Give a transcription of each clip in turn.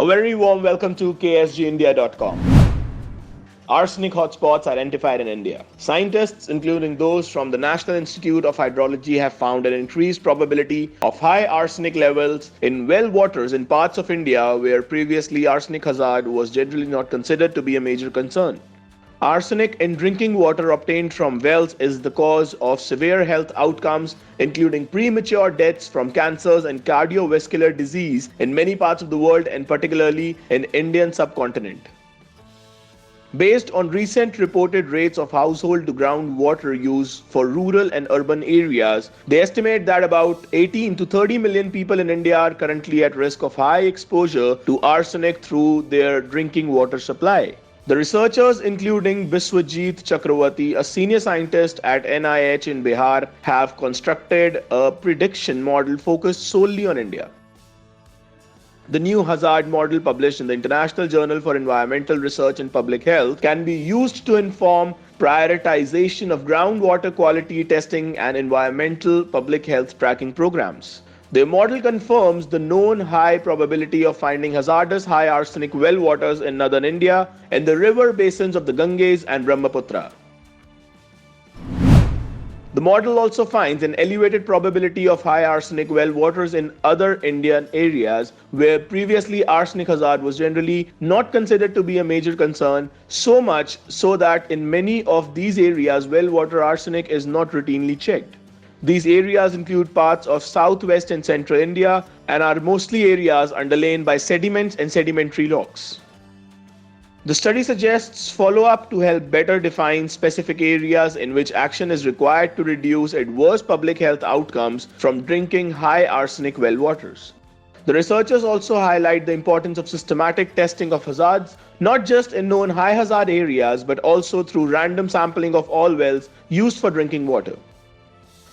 A very warm welcome to KSGindia.com. Arsenic hotspots identified in India. Scientists, including those from the National Institute of Hydrology, have found an increased probability of high arsenic levels in well waters in parts of India where previously arsenic hazard was generally not considered to be a major concern. Arsenic in drinking water obtained from wells is the cause of severe health outcomes, including premature deaths from cancers and cardiovascular disease in many parts of the world and particularly in Indian subcontinent. Based on recent reported rates of household to groundwater use for rural and urban areas, they estimate that about 18 to 30 million people in India are currently at risk of high exposure to arsenic through their drinking water supply. The researchers, including Biswajit Chakravarti, a senior scientist at NIH in Bihar, have constructed a prediction model focused solely on India. The new hazard model, published in the International Journal for Environmental Research and Public Health, can be used to inform prioritization of groundwater quality testing and environmental public health tracking programs. The model confirms the known high probability of finding hazardous high arsenic well waters in northern India and the river basins of the Ganges and Brahmaputra. The model also finds an elevated probability of high arsenic well waters in other Indian areas where previously arsenic hazard was generally not considered to be a major concern, so much so that in many of these areas well water arsenic is not routinely checked. These areas include parts of southwest and central India and are mostly areas underlain by sediments and sedimentary rocks. The study suggests follow-up to help better define specific areas in which action is required to reduce adverse public health outcomes from drinking high arsenic well waters. The researchers also highlight the importance of systematic testing of hazards, not just in known high hazard areas but also through random sampling of all wells used for drinking water.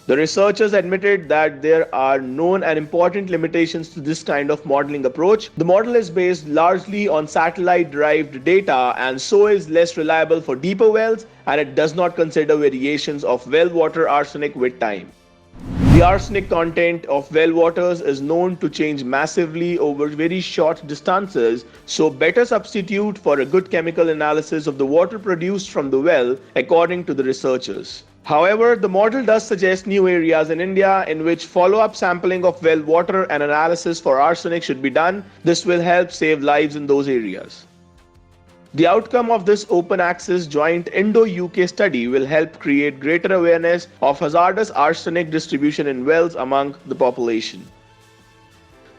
The researchers admitted that there are known and important limitations to this kind of modeling approach. The model is based largely on satellite-derived data and so is less reliable for deeper wells, and it does not consider variations of well water arsenic with time. The arsenic content of well waters is known to change massively over very short distances, so better substitute for a good chemical analysis of the water produced from the well, according to the researchers. However, the model does suggest new areas in India in which follow-up sampling of well water and analysis for arsenic should be done. This will help save lives in those areas. The outcome of this open access joint Indo-UK study will help create greater awareness of hazardous arsenic distribution in wells among the population.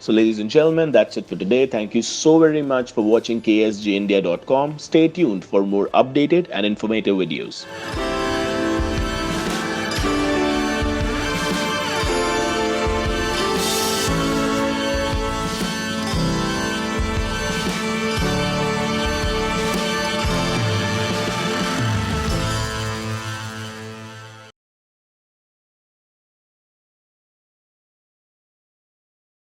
So ladies and gentlemen, that's it for today. Thank you so very much for watching KSGindia.com. Stay tuned for more updated and informative videos.